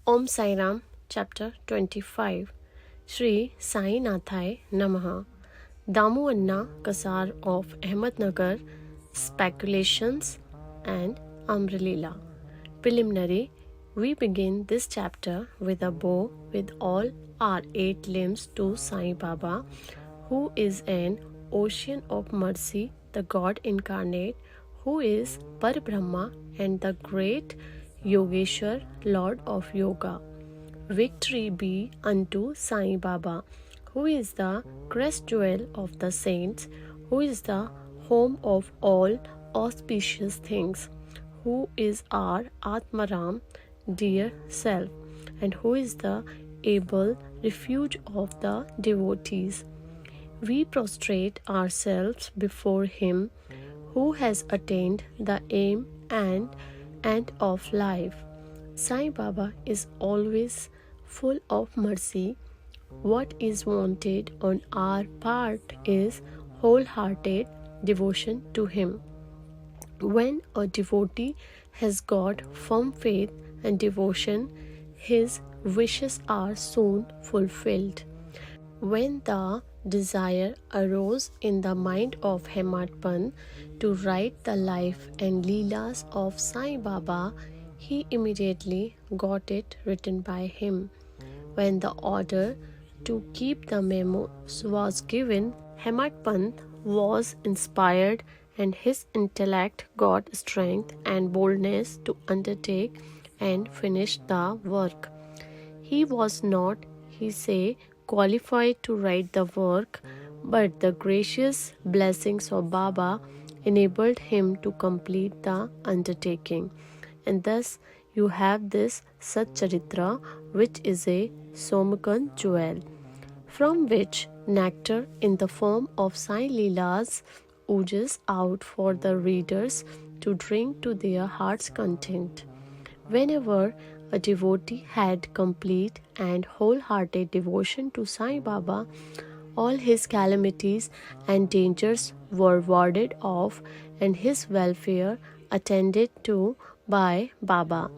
Om Sai Ram, Chapter 25. Shri Sai NATHAYA NAMAHA. Damu Anna Kasar of Ahmednagar, Speculations and Amra-Leela. Preliminary. We begin this chapter with a bow with all our 8 limbs to Sai Baba, who is an ocean of mercy, the God incarnate, who is Parabrahma and the great Yogeshwar, Lord of Yoga. Victory be unto Sai Baba, who is the crest jewel of the saints, who is the home of all auspicious things, who is our Atmaram, dear self, and who is the able refuge of the devotees. We prostrate ourselves before Him who has attained the aim and end of life. Sai Baba is always full of mercy. What is wanted on our part is wholehearted devotion to Him. When a devotee has got firm faith and devotion, his wishes are soon fulfilled. When the desire arose in the mind of Hemmat to write the life and Leelas of Sai Baba, he immediately got it written by him. When the order to keep the memos was given, Hemmat was inspired and his intellect got strength and boldness to undertake and finish the work. He was not, he say, qualified to write the work, but the gracious blessings of Baba enabled him to complete the undertaking. And thus you have this Satcharitra, which is a Somakan jewel, from which nectar in the form of Sai Leelas oozes out for the readers to drink to their heart's content. Whenever a devotee had complete and wholehearted devotion to Sai Baba, all his calamities and dangers were warded off and his welfare attended to by Baba.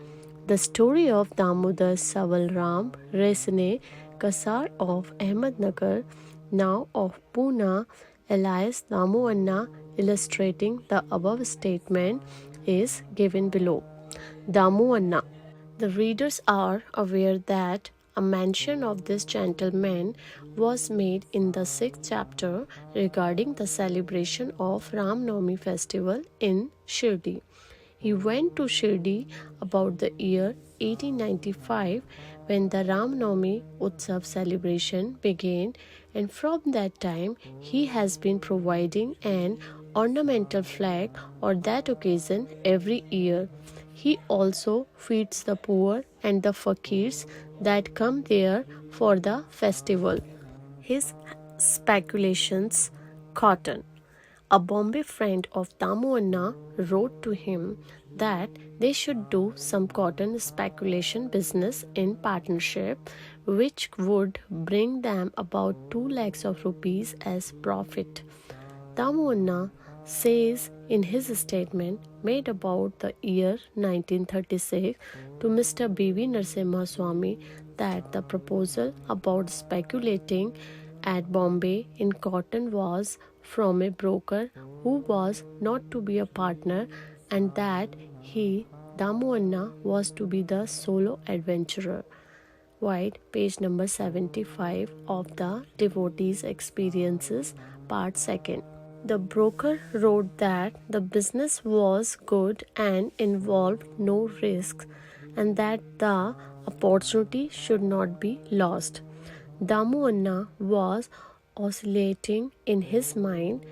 The story of Damodar Savalram Resne Kasar of Ahmednagar, now of Pune, alias Damu Anna, illustrating the above statement, is given below. Damu Anna. The readers are aware that a mention of this gentleman was made in the 6th chapter regarding the celebration of Ram Navami festival in Shirdi. He went to Shirdi about the year 1895 when the Ram Navami Utsav celebration began, and from that time he has been providing an ornamental flag on that occasion every year. He also feeds the poor and the fakirs that come there for the festival. His speculations. Cotton. A Bombay friend of Damu Anna wrote to him that they should do some cotton speculation business in partnership, which would bring them about 2 lakhs of rupees as profit. Damu Anna says in his statement made about the year 1936 to Mr. B.V. Narasimha Swami that the proposal about speculating at Bombay in cotton was from a broker who was not to be a partner, and that he, Damu Anna, was to be the solo adventurer. White, page number 75 of the Devotees' Experiences, part 2nd. The broker wrote that the business was good and involved no risks, and that the opportunity should not be lost. Damu Anna was oscillating in his mind.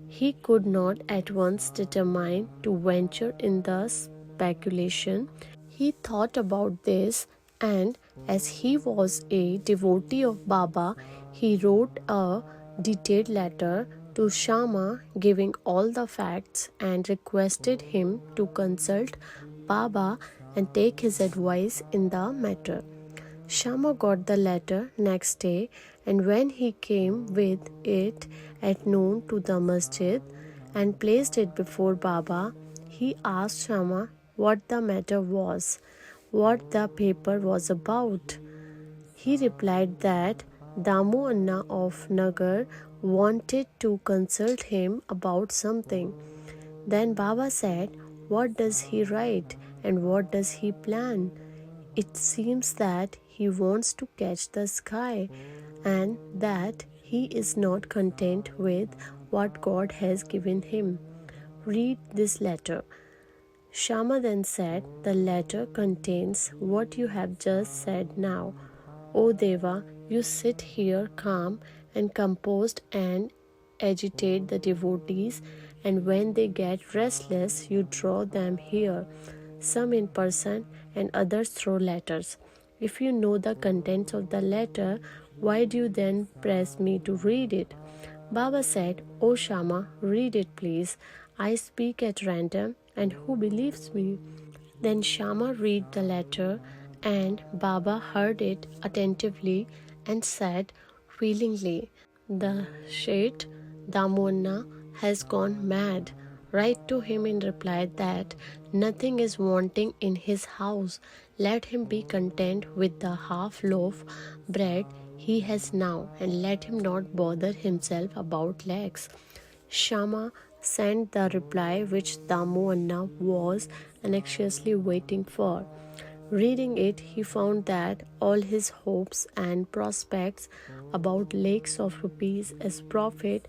He could not at once determine to venture in the speculation. He thought about this, and as he was a devotee of Baba, he wrote a detailed letter to Shama giving all the facts and requested him to consult Baba and take his advice in the matter. Shama got the letter next day, and when he came with it at noon to the masjid and placed it before Baba, he asked Shama what the matter was. what the paper was about. He replied that Damu Anna of Nagar wanted to consult him about something. Then Baba said, "What does he write and what does he plan?" It seems that he wants to catch the sky and that he is not content with what God has given him. Read this letter. Shama then said, "The letter contains what you have just said now. O Deva, you sit here calm and composed and agitate the devotees, and when they get restless, you draw them here, some in person and others through letters. If you know the contents of the letter, why do you then press me to read it?" Baba said, "O Shama, read it please. I speak at random, and who believes me?" Then Shama read the letter, and Baba heard it attentively and said feelingly, "The Sheth Damunna has gone mad. Write to him in reply that nothing is wanting in his house. Let him be content with the half loaf bread he has now, and let him not bother himself about legs." Shama sent the reply which Damu Anna was anxiously waiting for. Reading it, he found that all his hopes and prospects about lakhs of rupees as profit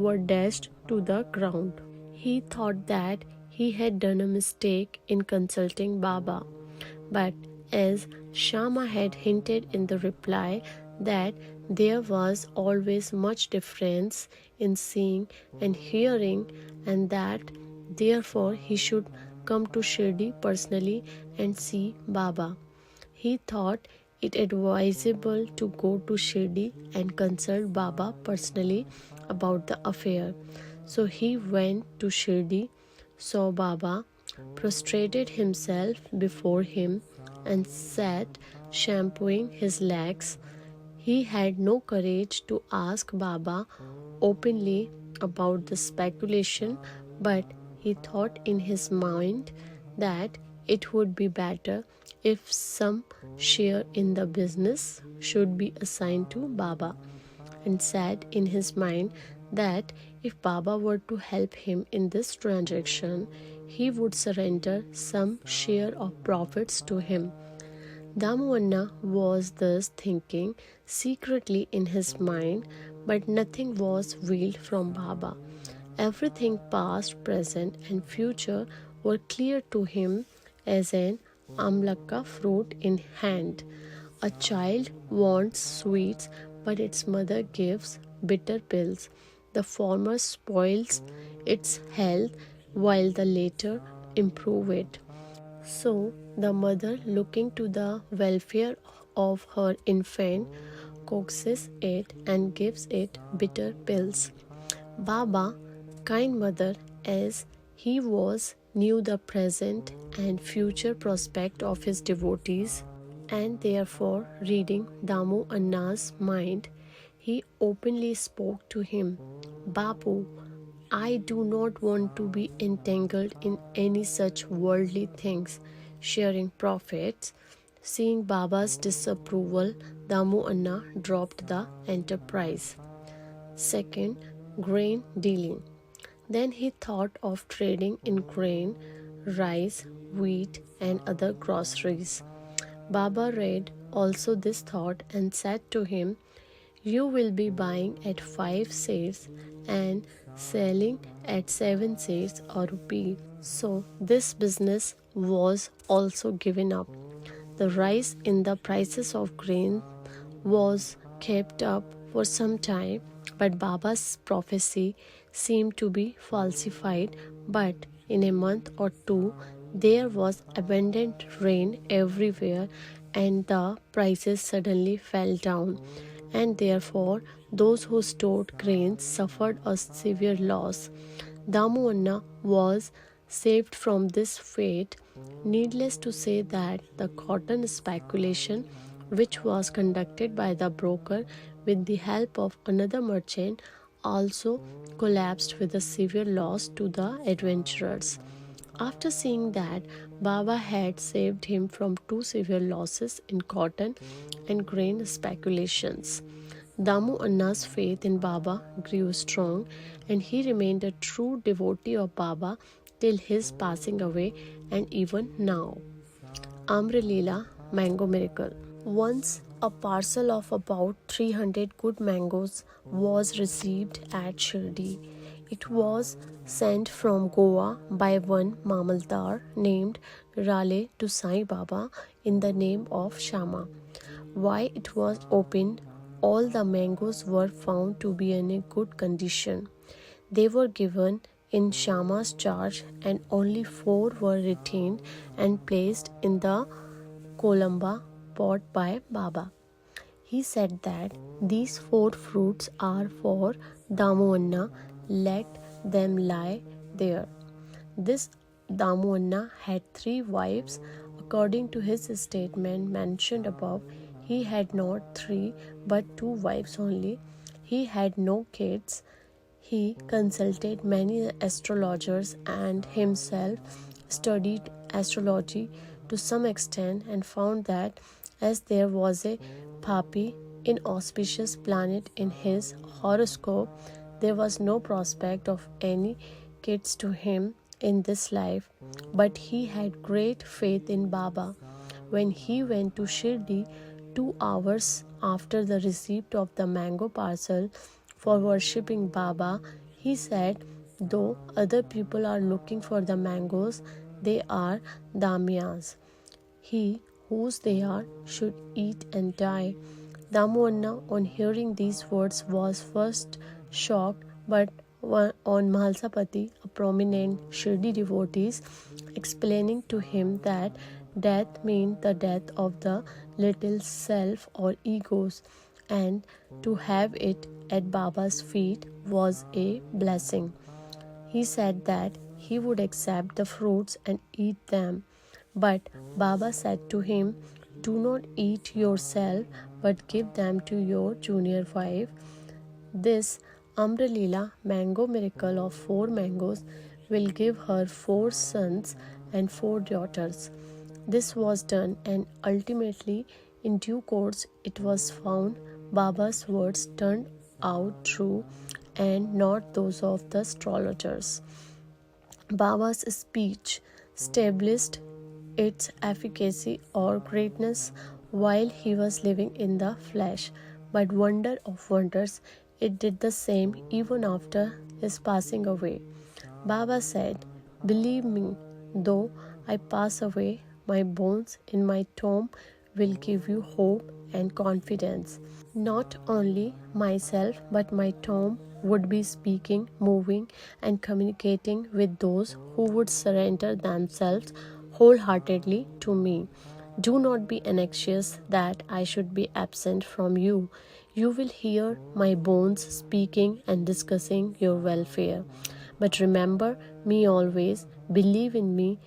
were dashed to the ground. He thought that he had done a mistake in consulting Baba, but as Shama had hinted in the reply that there was always much difference in seeing and hearing, and that therefore he should come to Shirdi personally and see Baba, he thought it advisable to go to Shirdi and consult Baba personally about the affair. So he went to Shirdi, saw Baba, prostrated himself before him, and sat shampooing his legs. He had no courage to ask Baba openly about the speculation, but he thought in his mind that it would be better if some share in the business should be assigned to Baba, and said in his mind that if Baba were to help him in this transaction, he would surrender some share of profits to him. Damu Anna was thus thinking secretly in his mind, but nothing was veiled from Baba. Everything past, present, and future were clear to him as an amlaka fruit in hand. A child wants sweets, but its mother gives bitter pills. The former spoils its health, while the latter improve it. So the mother, looking to the welfare of her infant, coaxes it and gives it bitter pills. Baba, kind mother as he was, knew the present and future prospect of his devotees, and therefore, reading Damu Anna's mind, he openly spoke to him. "Bapu, I do not want to be entangled in any such worldly things, sharing profits." Seeing Baba's disapproval, Damu Anna dropped the enterprise. Second, grain dealing. Then he thought of trading in grain, rice, wheat, and other groceries. Baba read also this thought and said to him, "You will be buying at 5 sets and selling at 7 sets a rupee." So this business was also given up. The rise in the prices of grain was kept up for some time, but Baba's prophecy seemed to be falsified. But in a month or two, there was abundant rain everywhere, and the prices suddenly fell down, and therefore those who stored grains suffered a severe loss. Damu Anna was saved from this fate. Needless to say that the cotton speculation, which was conducted by the broker with the help of another merchant, also collapsed with a severe loss to the adventurers. After seeing that Baba had saved him from 2 severe losses in cotton and grain speculations. Damu Anna's faith in Baba grew strong, and he remained a true devotee of Baba till his passing away and even now. Amra-Leela Mango Miracle. Once a parcel of about 300 good mangoes was received at Shirdi. It was sent from Goa by one Mamaldar named Rale to Sai Baba in the name of Shama. Why it was opened, all the mangoes were found to be in a good condition. They were given in Shama's charge, and only 4 were retained and placed in the Columba pot by Baba. He said that these 4 fruits are for Damu Anna, let them lie there. This Damu Anna had 3 wives. According to his statement mentioned above, he had not 3 but 2 wives only. He had no kids. He consulted many astrologers and himself studied astrology to some extent and found that as there was a Papi inauspicious planet in his horoscope, there was no prospect of any kids to him in this life. But he had great faith in Baba. When he went to Shirdi 2 hours after the receipt of the mango parcel for worshipping Baba, he said, though other people are looking for the mangoes, they are Damias. He whose they are should eat and die. Damu Anna, on hearing these words, was first shocked, but on Mahalsapati, a prominent Shirdi devotee, explaining to him that death meant the death of the little self or egos, and to have it at Baba's feet was a blessing. He said that he would accept the fruits and eat them. But Baba said to him, do not eat yourself, but give them to your junior wife. This Amra-Leela mango miracle of 4 mangoes will give her 4 sons and 4 daughters. This was done, and ultimately, in due course, it was found Baba's words turned out true and not those of the astrologers. Baba's speech established its efficacy or greatness while he was living in the flesh, but wonder of wonders, it did the same even after his passing away. Baba said, believe me, though I pass away, my bones in my tomb will give you hope and confidence. Not only myself, but my tomb would be speaking, moving, and communicating with those who would surrender themselves wholeheartedly to me. Do not be anxious that I should be absent from you. You will hear my bones speaking and discussing your welfare. But remember me always, believe in me,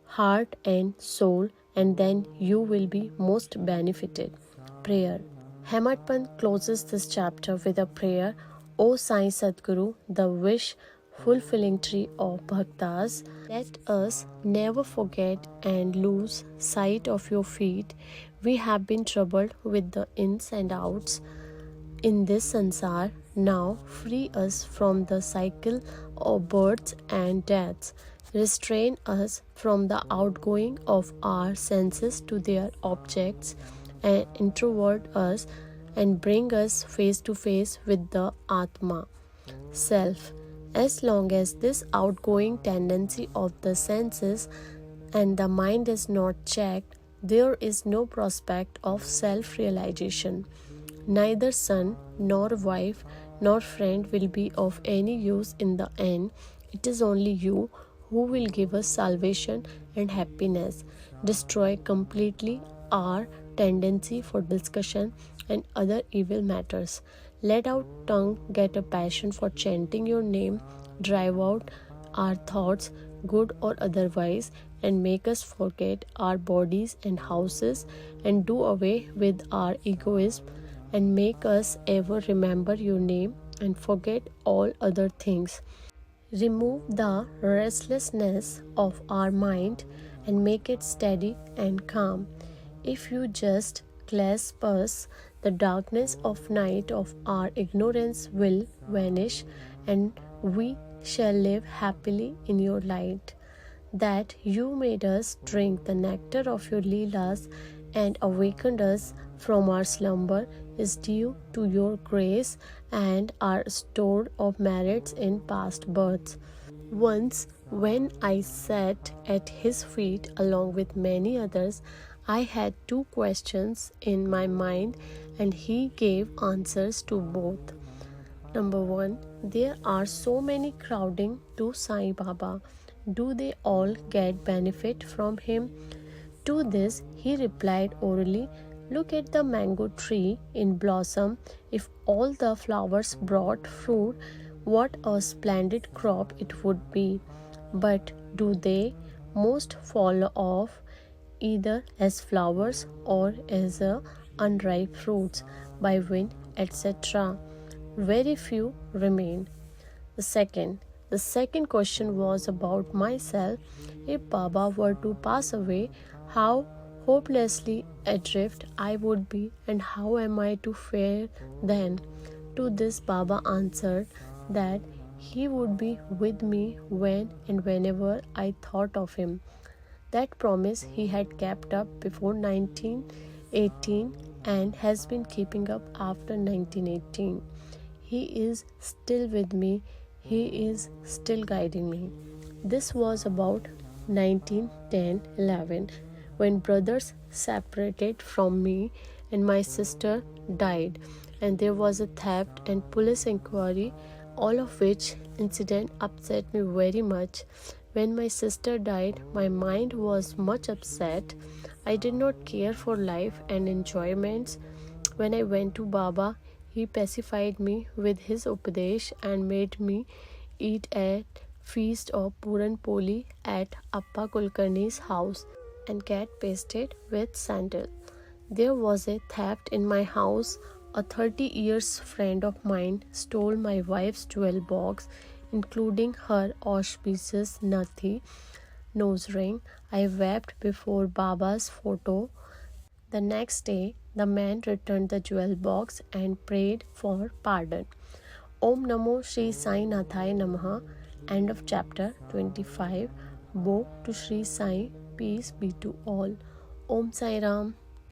heart and soul, and then you will be most benefited. Prayer. Hemadpant closes this chapter with a prayer. O Sai Sadguru, the wish fulfilling tree of Bhaktas, let us never forget and lose sight of your feet. We have been troubled with the ins and outs in this sansar. Now free us from the cycle of births and deaths. Restrain us from the outgoing of our senses to their objects, and introvert us and bring us face to face with the Atma, Self. As long as this outgoing tendency of the senses and the mind is not checked, there is no prospect of self-realization. Neither son, nor wife, nor friend will be of any use in the end. It is only you who will give us salvation and happiness. Destroy completely our tendency for discussion and other evil matters. Let our tongue get a passion for chanting your name, drive out our thoughts, good or otherwise, and make us forget our bodies and houses, and do away with our egoism, and make us ever remember your name and forget all other things. Remove the restlessness of our mind and make it steady and calm. If you just clasp us, the darkness of night of our ignorance will vanish, and we shall live happily in your light. That you made us drink the nectar of your Leelas and awakened us from our slumber is due to your grace and our store of merits in past births. Once, when I sat at his feet along with many others, I had two questions in my mind and he gave answers to both. Number one, there are so many crowding to Sai Baba. Do they all get benefit from him? To this, he replied orally, look at the mango tree in blossom. If all the flowers brought fruit, what a splendid crop it would be. But do they? Most fall off either as flowers or as unripe fruits by wind, etc. Very few remain. The second question was about myself. If Baba were to pass away, how hopelessly adrift I would be, and how am I to fare then? To this Baba answered that he would be with me when and whenever I thought of him. That promise he had kept up before 1918 and has been keeping up after 1918. He is still with me. He is still guiding me. This was about 1910-11 when brothers separated from me and my sister died, and there was a theft and police inquiry, all of which incident upset me very much. When my sister died, my mind was much upset. I did not care for life and enjoyments. When I went to Baba, he pacified me with his Upadesh and made me eat at feast of Puran Poli at Appa Kulkarni's house and get pasted with sandal. There was a theft in my house. A 30 years friend of mine stole my wife's jewel box, including her auspicious Nathi nose ring. I wept before Baba's photo. The next day, the man returned the jewel box and prayed for pardon. Om Namo Shri Sai NATHAYA NAMAHA. End of chapter 25. Bow to Shri Sai. Peace be to all. Om Sai Ram.